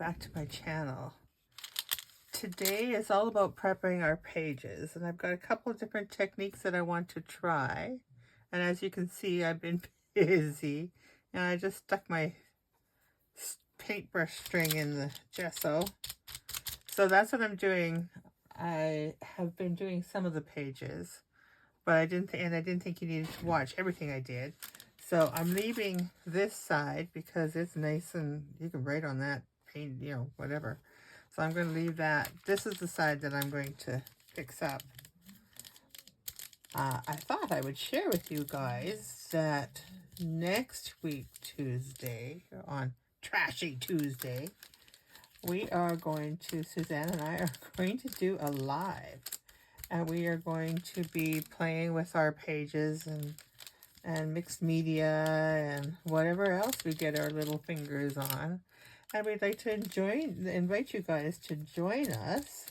back to my channel. Today is all about prepping our pages, and I've got a couple of different techniques that I want to try. And as you can see, I've been busy, and I just stuck my paintbrush string in the gesso. So that's what I'm doing. I have been doing some of the pages, but I didn't think you needed to watch everything I did. So I'm leaving this side because it's nice and you can write on that, paint, you know, whatever. So I'm going to leave that. This is the side that I'm going to fix up. I thought I would share with you guys that next week, Tuesday, on Trashy Tuesday, we are going to, Suzanne and I are going to do a live. And we are going to be playing with our pages and mixed media and whatever else we get our little fingers on. And we'd like to invite you guys to join us.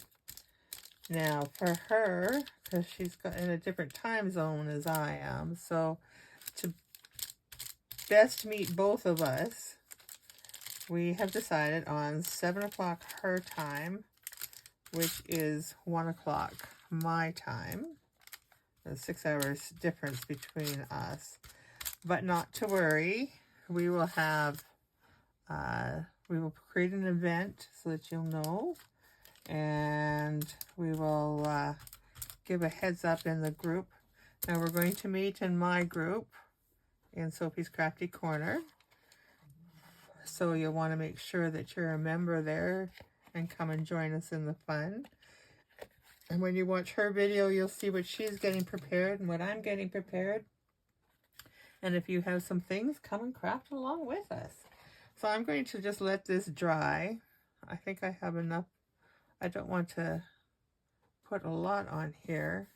Now for her, because she's in a different time zone as I am, so to best meet both of us, we have decided on 7 o'clock her time, which is 1 o'clock my time. There's 6 hours difference between us, but not to worry. We will have we will create an event so that you'll know, and we will give a heads up in the group. Now we're going to meet in my group in Sophie's Crafty Corner, so you'll want to make sure that you're a member there and come and join us in the fun. And when you watch her video, you'll see what she's getting prepared and what I'm getting prepared. And if you have some things, come and craft along with us. So I'm going to just let this dry. I think I have enough. I don't want to put a lot on here.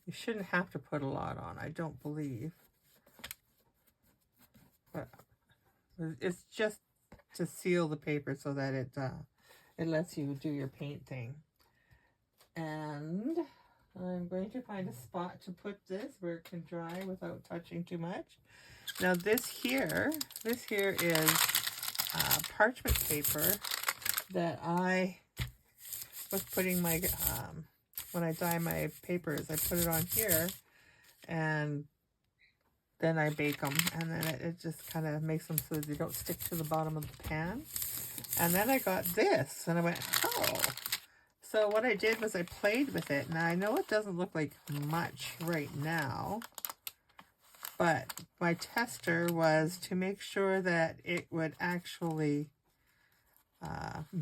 You shouldn't have to put a lot on, I don't believe. But it's just to seal the paper so that it lets you do your paint thing. And I'm going to find a spot to put this where it can dry without touching too much. Now this here is parchment paper that I was putting my, when I dye my papers, I put it on here and then I bake them, and then it just kind of makes them so they don't stick to the bottom of the pan. And then I got this and I went, oh. So what I did was I played with it. Now I know it doesn't look like much right now, but my tester was to make sure that it would actually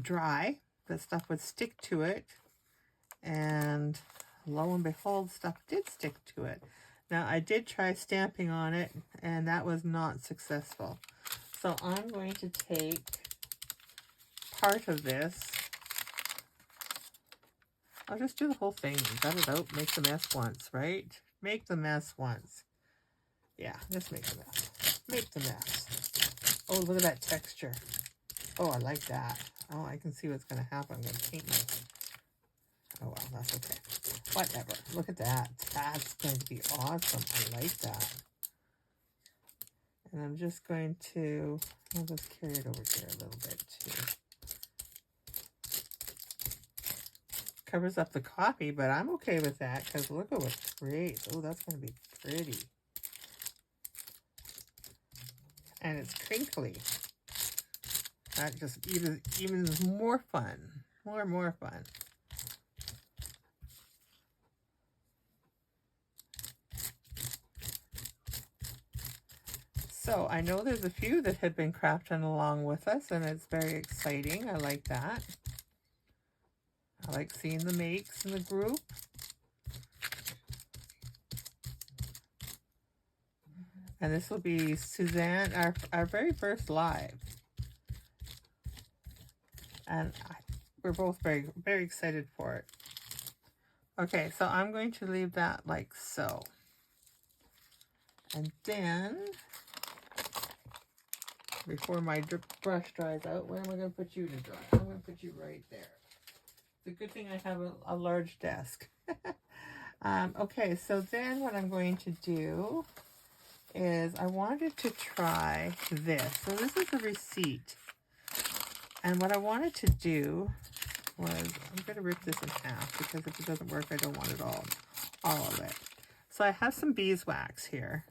dry, that stuff would stick to it, and lo and behold, stuff did stick to it. Now I did try stamping on it and that was not successful. So I'm going to take part of this. I'll just do the whole thing. Gut it out, make the mess once, right? Make the mess once. Yeah, just make the mess. Make the mess. Oh, look at that texture. Oh, I like that. Oh, I can see what's going to happen. I'm going to paint my... Oh, well, that's okay. Whatever. Look at that. That's going to be awesome. I like that. And I'm just going to... I'll just carry it over here a little bit, too. Covers up the copy, but I'm okay with that because look at what's great. Oh, that's going to be pretty. And it's crinkly. That just even is more fun. More fun. So I know there's a few that have been crafting along with us, and it's very exciting. I like that. I like seeing the makes in the group. And this will be Suzanne, our very first live. And we're both very, very excited for it. Okay, so I'm going to leave that like so. And then, before my brush dries out, where am I going to put you to dry? I'm going to put you right there. It's a good thing I have a large desk. Okay, so then what I'm going to do is I wanted to try this. So this is a receipt And what I wanted to do was, I'm going to rip this in half because if it doesn't work, I don't want it all of it. So I have some beeswax here.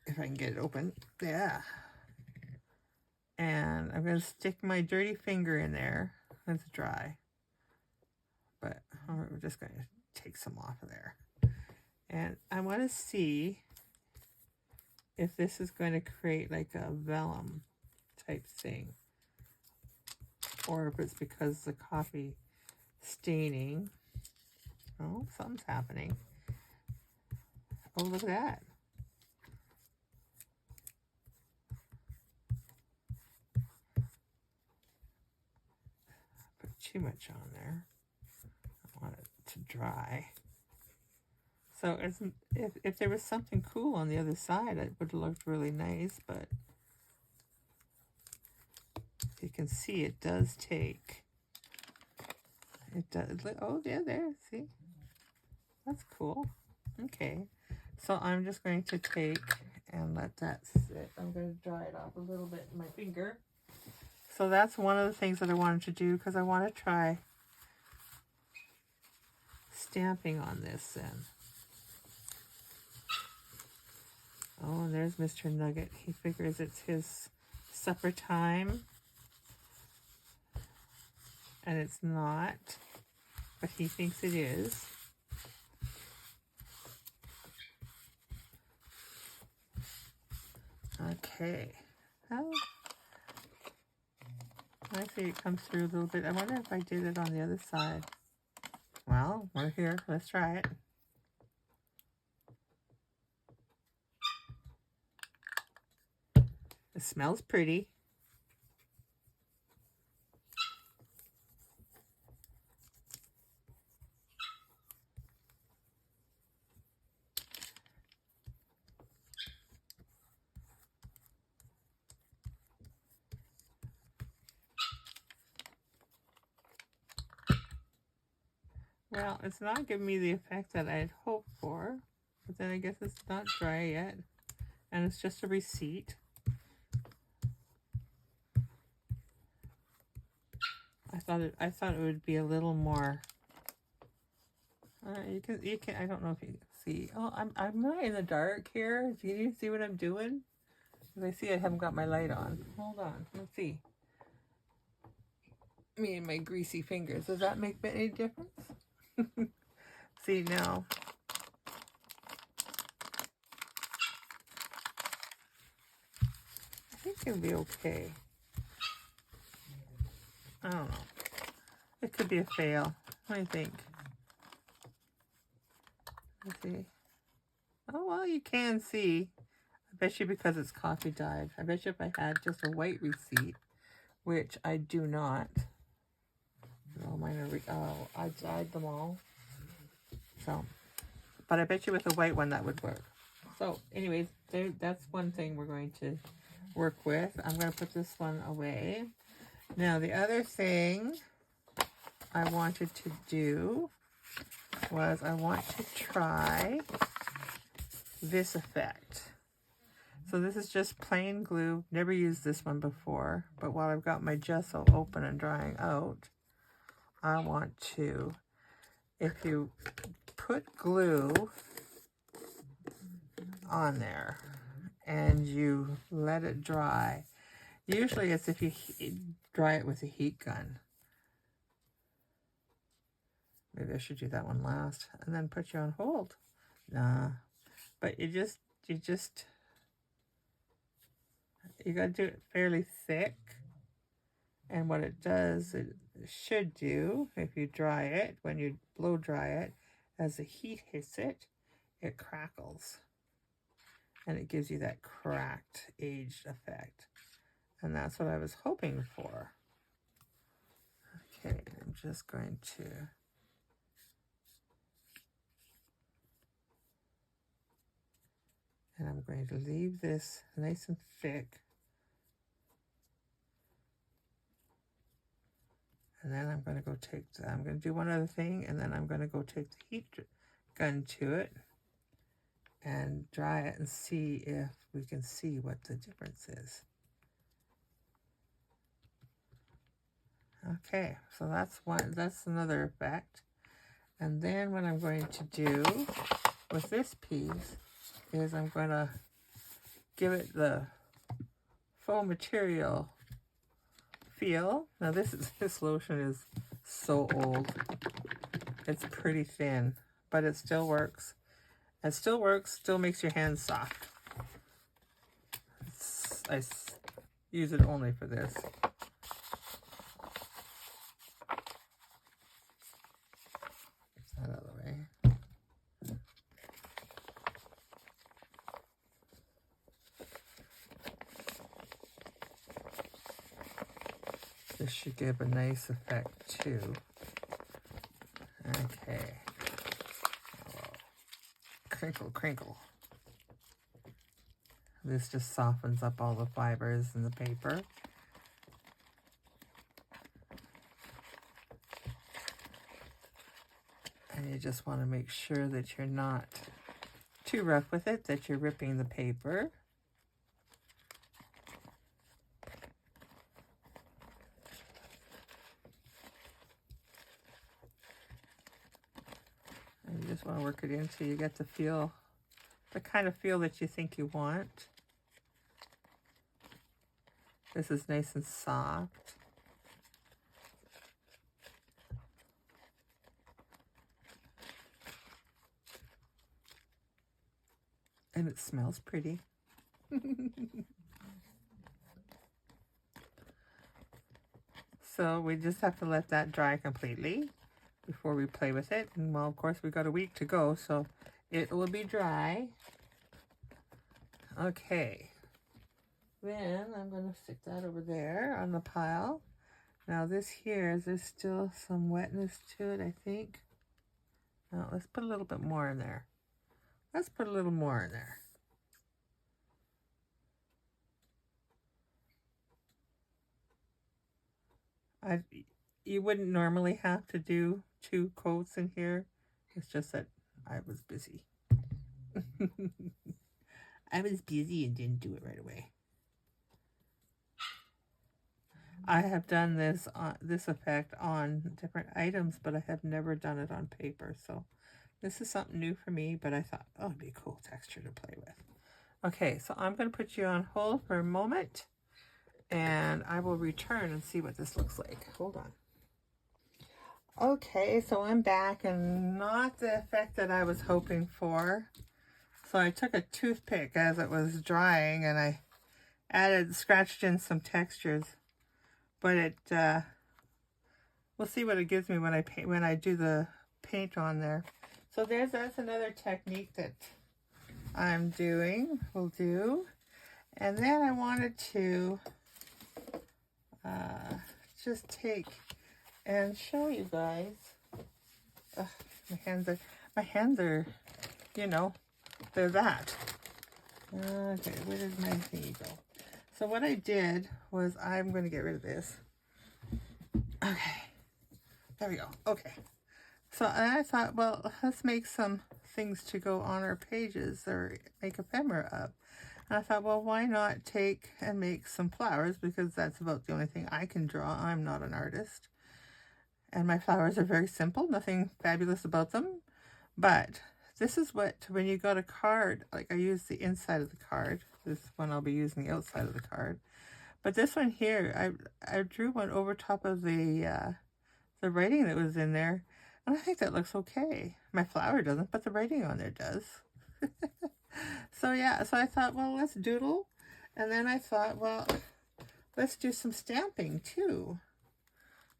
If I can get it open. Yeah. And I'm going to stick my dirty finger in there. It's dry. But we're just going to take some off of there. And I want to see if this is going to create like a vellum type thing. Or if it's because the coffee staining. Oh, something's happening. Oh, look at that. Put too much on there. I want it to dry. So if there was something cool on the other side, it would have looked really nice, but you can see it does take. It does. Oh, yeah, there. See? That's cool. Okay. So I'm just going to take and let that sit. I'm going to dry it off a little bit in my finger. So that's one of the things that I wanted to do because I want to try stamping on this then. Oh, and there's Mr. Nugget. He figures it's his supper time. And it's not, but he thinks it is. Okay. Oh, I see it comes through a little bit. I wonder if I did it on the other side. Well, we're here. Let's try it. It smells pretty. Well, it's not giving me the effect that I had hoped for, but then I guess it's not dry yet, and it's just a receipt. I thought it would be a little more. You can. I don't know if you can see. Oh, I'm not in the dark here. Do you see what I'm doing? Because I see I haven't got my light on. Hold on. Let's see. Me and my greasy fingers. Does that make any difference? See now. I think it'll be okay. I don't know. It could be a fail. What do you think? Let's see. Oh, well, you can see. I bet you because it's coffee dyed. I bet you if I had just a white receipt, which I do not. No, mine are, I dyed them all. So, but I bet you with a white one that would work. So, anyways, that's one thing we're going to work with. I'm going to put this one away. Now, the other thing I wanted to do was I want to try this effect. So this is just plain glue. Never used this one before, but while I've got my gesso open and drying out, I want to, if you put glue on there and you let it dry, usually it's if you dry it with a heat gun. Maybe I should do that one last and then put you on hold. Nah, but you gotta do it fairly thick. And what it does, it should do, if you dry it, when you blow dry it, as the heat hits it, it crackles. And it gives you that cracked, aged effect. And that's what I was hoping for. Okay, I'm just going to... And I'm going to leave this nice and thick. And then I'm going to go take, I'm going to do one other thing, and then I'm going to go take the heat gun to it and dry it and see if we can see what the difference is. Okay, so that's one. That's another effect. And then what I'm going to do with this piece is I'm going to give it the faux material feel. Now this lotion is so old. It's pretty thin, but it still works. It still works, still makes your hands soft. I use it only for this. Get that out of the way. This should give a nice effect too. Okay. Crinkle, crinkle. This just softens up all the fibers in the paper. And you just want to make sure that you're not too rough with it, that you're ripping the paper. And you just want to work it in until you get the feel, the kind of feel that you think you want. This is nice and soft. And it smells pretty. So we just have to let that dry completely before we play with it. And well, of course, we've got a week to go, so it will be dry. Okay. Then I'm going to stick that over there on the pile. Now this here, there's still some wetness to it, I think. Now let's put a little bit more in there. Let's put a little more in there. You wouldn't normally have to do 2 coats in here. It's just that I was busy. I was busy and didn't do it right away. I have done this effect on different items, but I have never done it on paper. So this is something new for me, but I thought, oh, it'd be a cool texture to play with. Okay, so I'm going to put you on hold for a moment, and I will return and see what this looks like. Hold on. Okay, so I'm back, and not the effect that I was hoping for. So I took a toothpick as it was drying, and I scratched in some textures. But it, we'll see what it gives me when I do the paint on there. So that's another technique that we'll do. And then I wanted to just take and show you guys. My hands are, you know, they're that. Okay, where did my thingy go? So what I did was, I'm going to get rid of this. Okay, there we go. Okay, so I thought, well, let's make some things to go on our pages or make ephemera up. And I thought, well, why not take and make some flowers, because that's about the only thing I can draw. I'm not an artist. And my flowers are very simple, nothing fabulous about them. But this is what, when you got a card, like I use the inside of the card. This one I'll be using the outside of the card. But this one here, I drew one over top of the writing that was in there. And I think that looks okay. My flower doesn't, but the writing on there does. So yeah, so I thought, well, let's doodle. And then I thought, well, let's do some stamping too.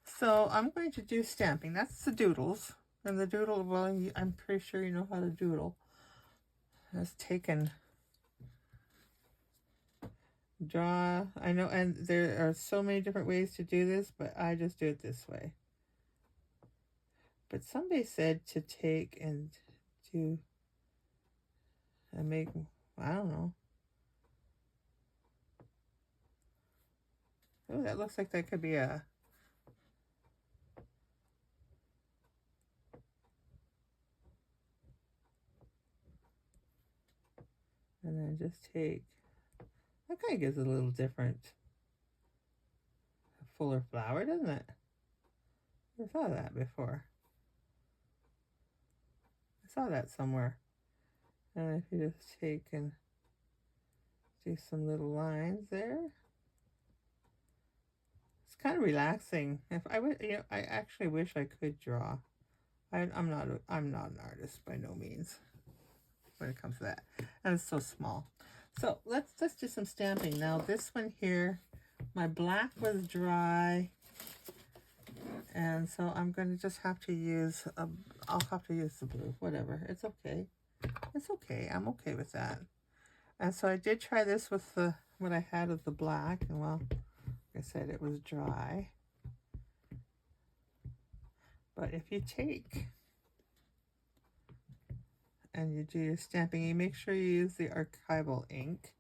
So I'm going to do stamping. That's the doodles. And the doodle, well, I'm pretty sure you know how to doodle. Let's take and draw. I know, and there are so many different ways to do this, but I just do it this way. But somebody said to take and do and make, I don't know. Oh, that looks like that could be a, and then just take, that kind of gives it a little different, fuller flower, doesn't it? I saw that before. I saw that somewhere. And if you just take and do some little lines there, it's kind of relaxing. If I would, I actually wish I could draw. I'm not an artist by no means when it comes to that, and it's so small. So let's do some stamping now. This one here, my black was dry, and so I'm going to just have to use I'll have to use the blue. Whatever, it's okay. It's okay. I'm okay with that. And so I did try this with what I had of the black, and well, like I said, it was dry. But if you take and you do your stamping, you make sure you use the archival ink,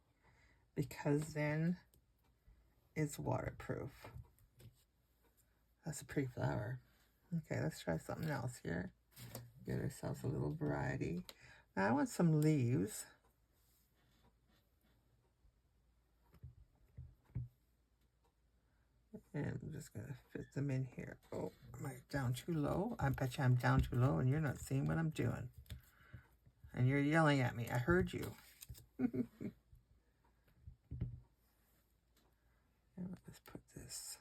because then it's waterproof. That's a pretty flower. Okay, let's try something else here. Get ourselves a little variety. Now I want some leaves. And I'm just going to fit them in here. Oh, am I down too low? I bet you I'm down too low and you're not seeing what I'm doing. And you're yelling at me. I heard you. And let's put this.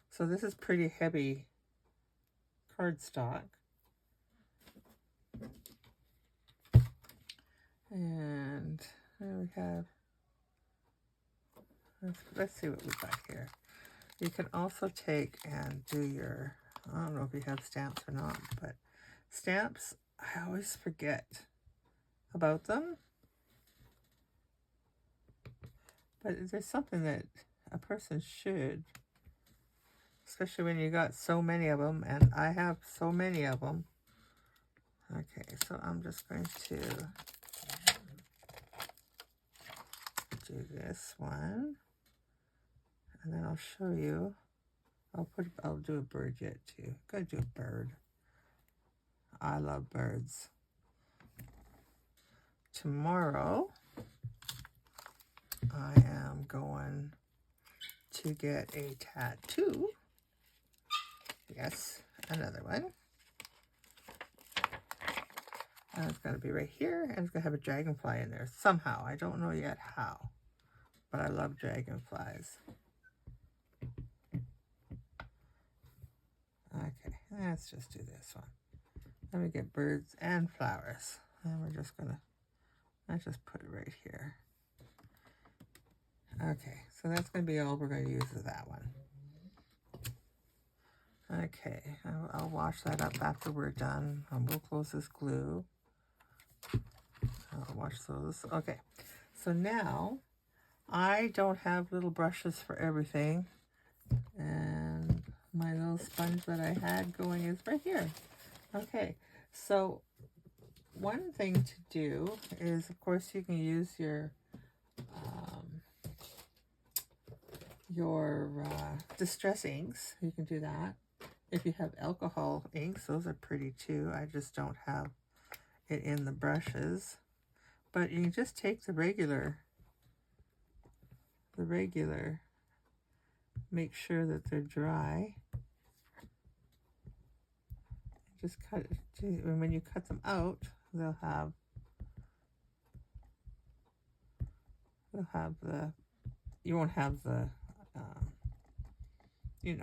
So this is pretty heavy cardstock. And there we have, let's see what we got here. You can also take and do your, I don't know if you have stamps or not, but stamps, I always forget about them. But there's something that a person should, especially when you got so many of them, and I have so many of them. Okay, so I'm just going to do this one, and then I'll show you. I'll do a bird yet too. Gotta do a bird. I love birds. Tomorrow, I am going to get a tattoo. Yes, another one. And it's going to be right here, and it's going to have a dragonfly in there somehow. I don't know yet how, but I love dragonflies. Okay, let's just do this one. Let me get birds and flowers. And we're just going to, let's just put it right here. Okay, so that's going to be all we're going to use is that one. Okay, I'll wash that up after we're done. We'll close this glue. I'll wash those. Okay, so now I don't have little brushes for everything. And my little sponge that I had going is right here. Okay, so one thing to do is, of course, you can use your distress inks. You can do that. If you have alcohol inks, those are pretty too. I just don't have it in the brushes. But you can just take the regular, make sure that they're dry. Just cut it, and when you cut them out, they'll have the, you won't have the, you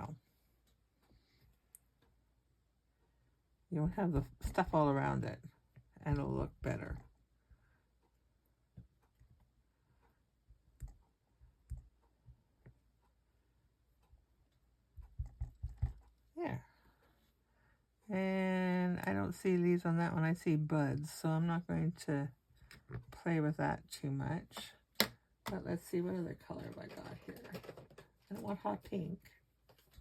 won't have the stuff all around it, and it'll look better. Yeah. And I don't see leaves on that one. I see buds, so I'm not going to play with that too much. But let's see, what other color have I got here? I don't want hot pink.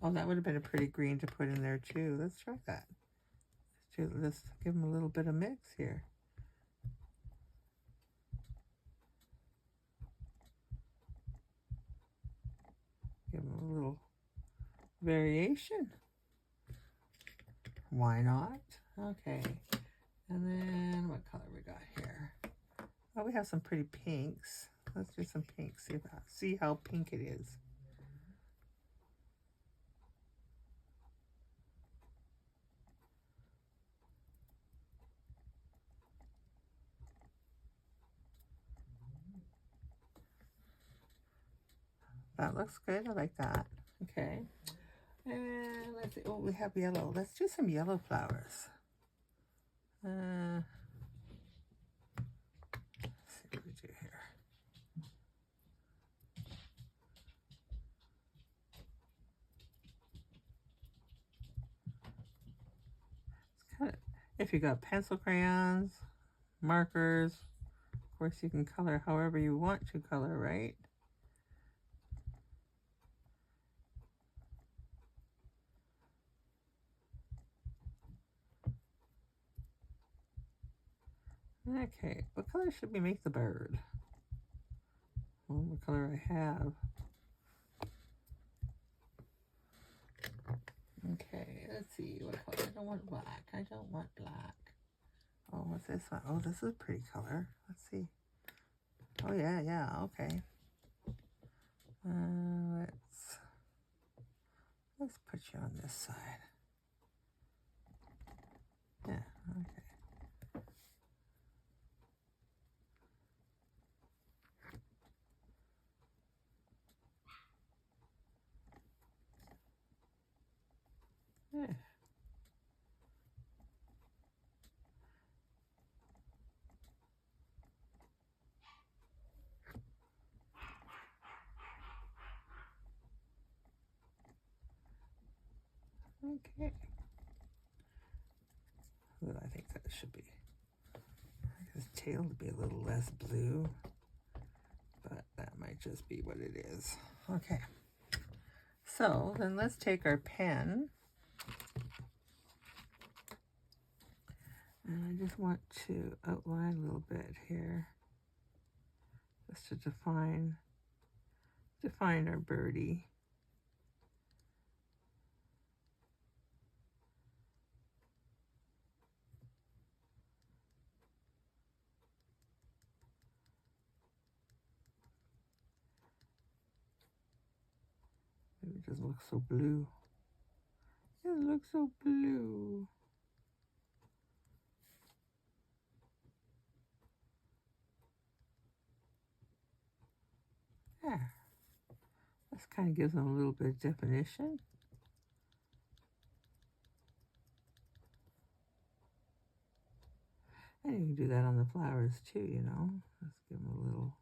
Oh, that would have been a pretty green to put in there too. Let's try that. Let's give them a little bit of mix here. Give them a little variation. Why not? Okay. And then what color we got here? Oh, we have some pretty pinks. Let's do some pinks. See how pink it is. That looks good. I like that. Okay. And let's see. Oh, we have yellow. Let's do some yellow flowers. Let's see what we do here. It's kind of, if you got pencil crayons, markers, of course you can color however you want to color, right? Okay, what color should we make the bird? Well, what color I have. Okay, let's see. What color? I don't want black. I don't want black. Oh, what's this one? Oh, this is a pretty color. Let's see. Oh, yeah, okay. Let's put you on this side. Yeah, okay. Yeah. Okay. Well, I think that should be. His tail to be a little less blue, but that might just be what it is. Okay. So then let's take our pen, and I just want to outline a little bit here, just to define our birdie. It doesn't look so blue. It doesn't look so blue. Yeah. This kind of gives them a little bit of definition. And you can do that on the flowers too, you know. Let's give them a little.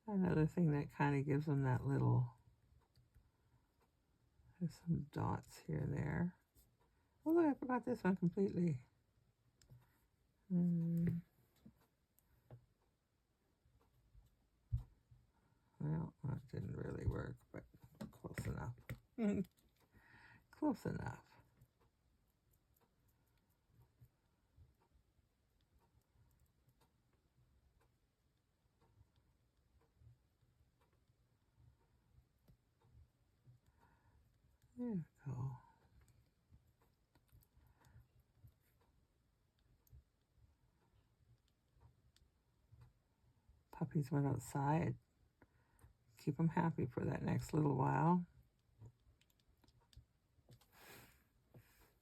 Another thing that kind of gives them that little. There's some dots here and there. Oh, look, I forgot this one completely. Well, that didn't really work, but close enough. Close enough. There we go. Puppies went outside. Keep them happy for that next little while.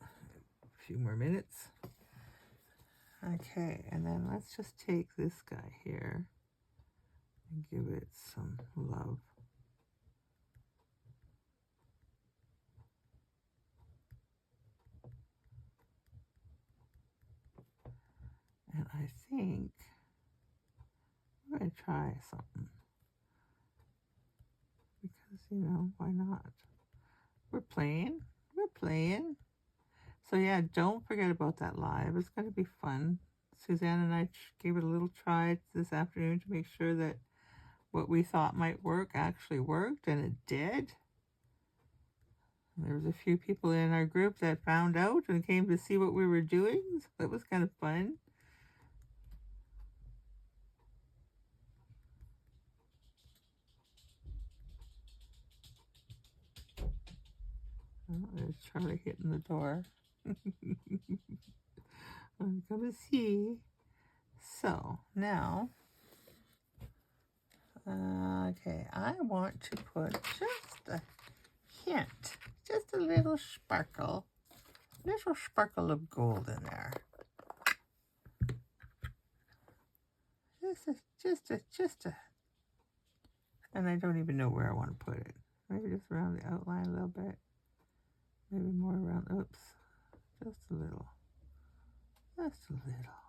A few more minutes. Okay, and then let's just take this guy here and give it some love. And I think we're going to try something. Because, you know, why not? We're playing. So yeah, don't forget about that live. It's going to be fun. Suzanne and I gave it a little try this afternoon to make sure that what we thought might work actually worked, and it did. There was a few people in our group that found out and came to see what we were doing, so it was kind of fun. Oh, there's Charlie hitting the door. I'm gonna see. So now, okay, I want to put just a hint, just a little sparkle little sparkle of gold in there. Just a, and I don't even know where I want to put it. Maybe just around the outline a little bit. Maybe more around, oops, just a little. Just a little.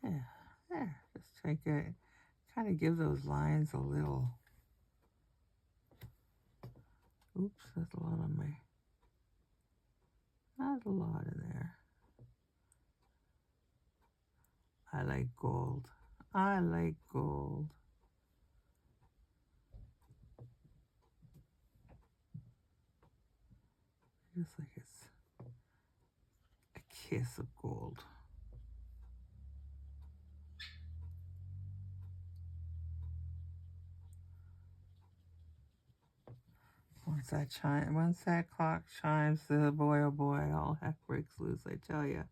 Yeah, there. Just try to kind of give those lines a little. Oops, that's a lot on my. Not a lot in there. I like gold. I like gold. Just like it's a kiss of gold. Once that clock chimes, boy, oh boy, all heck breaks loose, I tell you.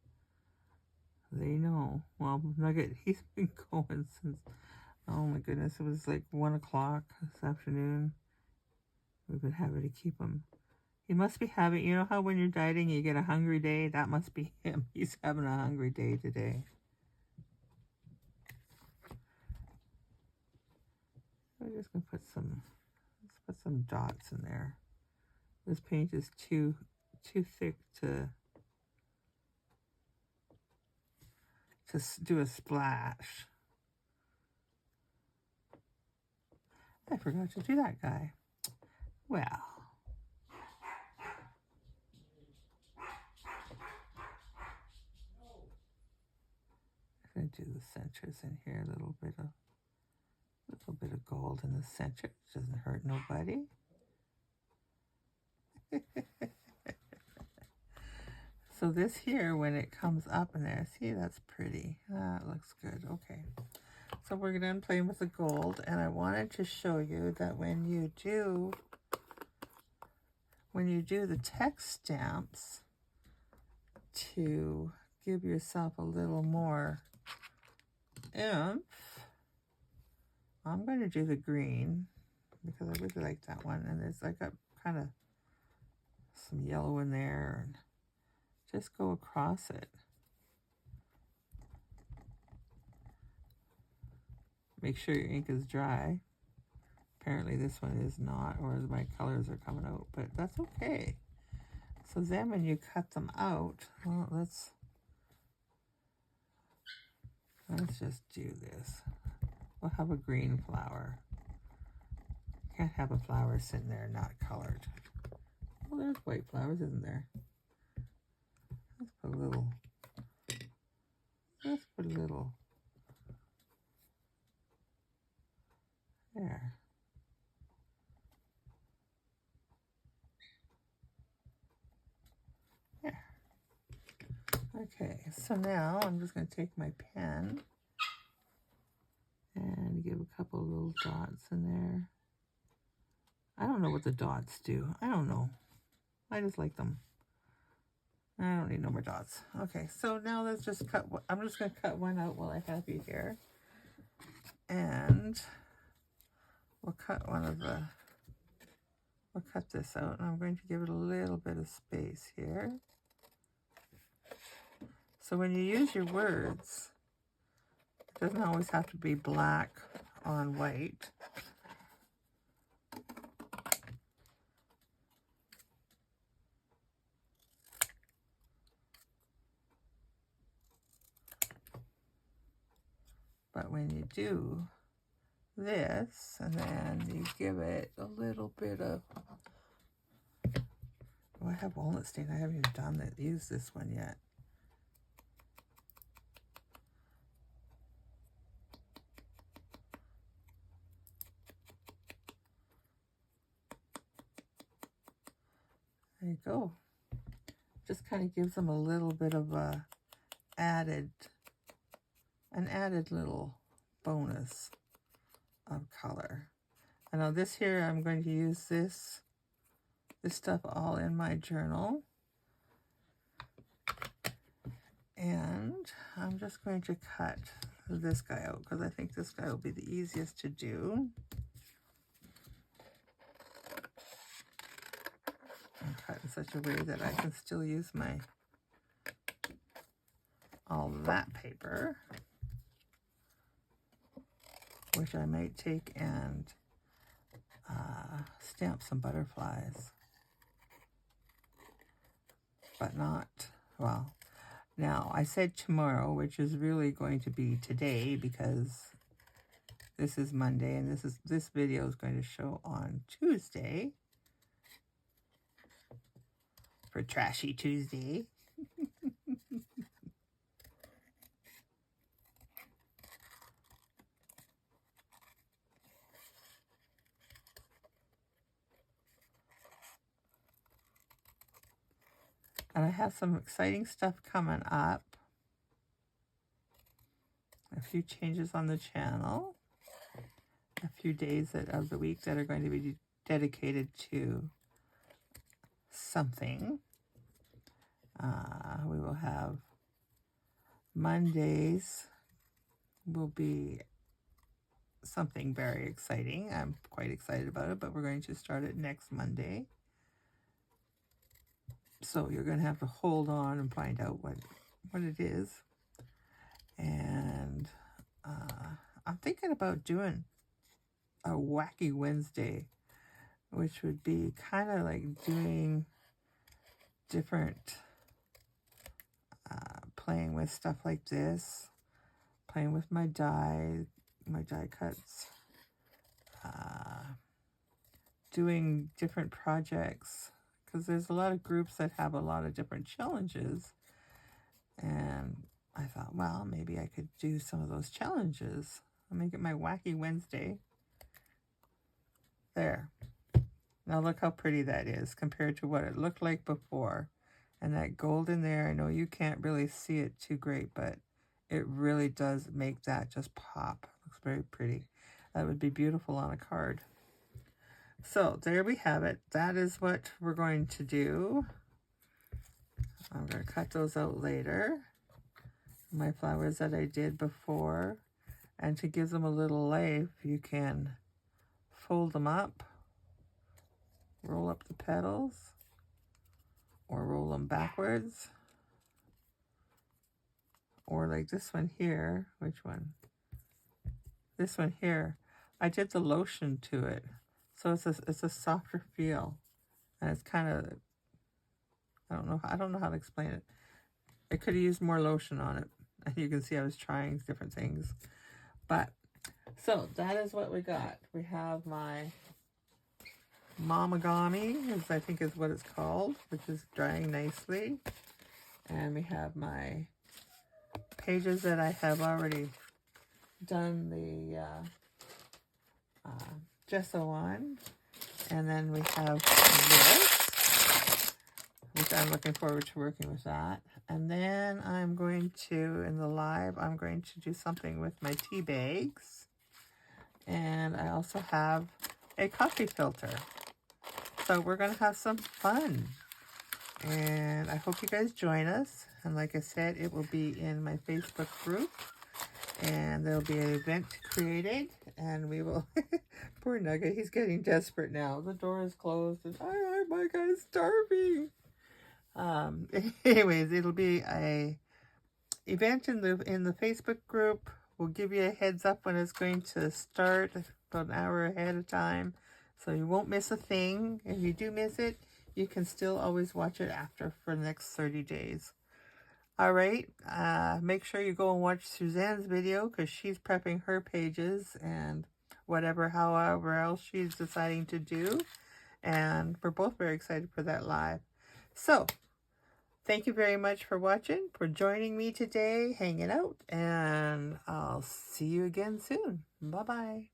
They know. Well, Nugget, he's been going since, oh my goodness, it was like 1 o'clock this afternoon. We've been having to keep him. He must be having, you know how when you're dieting you get a hungry day? That must be him. He's having a hungry day today. We're just going to put some dots in there. This paint is too thick to do a splash. I forgot to do that guy. Well, I'm going to do the centers in here, a little bit of gold in the center. It doesn't hurt nobody. So this here, when it comes up in there, see, that's pretty. That looks good. Okay. So we're done playing with the gold, and I wanted to show you that when you do the text stamps, to give yourself a little more oomph, I'm going to do the green because I really like that one, and I got kind of some yellow in there, and just go across it. Make sure your ink is dry. Apparently this one is not, or my colors are coming out, but that's okay. So then when you cut them out, well, let's just do this. We'll have a green flower. Can't have a flower sitting there not colored. Well, there's white flowers, isn't there? Let's put a little there. There. Okay, so now I'm just going to take my pen and give a couple little dots in there. I don't know what the dots do. I don't know. I just like them. I don't need no more dots. Okay, so now let's just cut. I'm just going to cut one out while I have you here. And we'll cut we'll cut this out. And I'm going to give it a little bit of space here. So when you use your words, it doesn't always have to be black on white. But when you do this, and then you give it a little bit of, oh, I have walnut stain. I haven't even used this one yet. There you go. Just kind of gives them a little bit of an added little bonus of color. I know this here, I'm going to use this stuff all in my journal. And I'm just going to cut this guy out because I think this guy will be the easiest to do. such a way that I can still use my all that paper, which I might take and stamp some butterflies, but not, well, now I said tomorrow, which is really going to be today because this is Monday and this video is going to show on Tuesday for Trashy Tuesday. And I have some exciting stuff coming up. A few changes on the channel. A few days of the week that are going to be dedicated to something. We will have Mondays will be something very exciting. I'm quite excited about it, but we're going to start it next Monday. So you're going to have to hold on and find out what it is. And I'm thinking about doing a Wacky Wednesday, which would be kind of like doing different, playing with stuff like this, playing with my die cuts, doing different projects, because there's a lot of groups that have a lot of different challenges, and I thought, well, maybe I could do some of those challenges. I'll make it my Wacky Wednesday. There. Now look how pretty that is compared to what it looked like before. And that gold in there, I know you can't really see it too great, but it really does make that just pop. Looks very pretty. That would be beautiful on a card. So there we have it. That is what we're going to do. I'm going to cut those out later. My flowers that I did before. And to give them a little life, you can fold them up, roll up the petals, or roll them backwards. Or like this one here. Which one? This one here. I did the lotion to it. So it's a softer feel. And it's kind of, I don't know how to explain it. I could have used more lotion on it. And you can see I was trying different things. But, so that is what we got. We have my Mamagami, I think is what it's called, which is drying nicely. And we have my pages that I have already done the gesso on. And then we have this, which I'm looking forward to working with that. And then I'm going to, in the live, I'm going to do something with my tea bags. And I also have a coffee filter. So we're going to have some fun. And I hope you guys join us. And like I said, it will be in my Facebook group. And there'll be an event created. And we will... Poor Nugget, he's getting desperate now. The door is closed. And my guy's starving. Anyways, it'll be a event in the Facebook group. We'll give you a heads up when it's going to start, about an hour ahead of time, so you won't miss a thing. If you do miss it, you can still always watch it after for the next 30 days. All right, make sure you go and watch Suzanne's video because she's prepping her pages and however else she's deciding to do. And we're both very excited for that live. So, thank you very much for watching, for joining me today, hanging out, and I'll see you again soon. Bye-bye.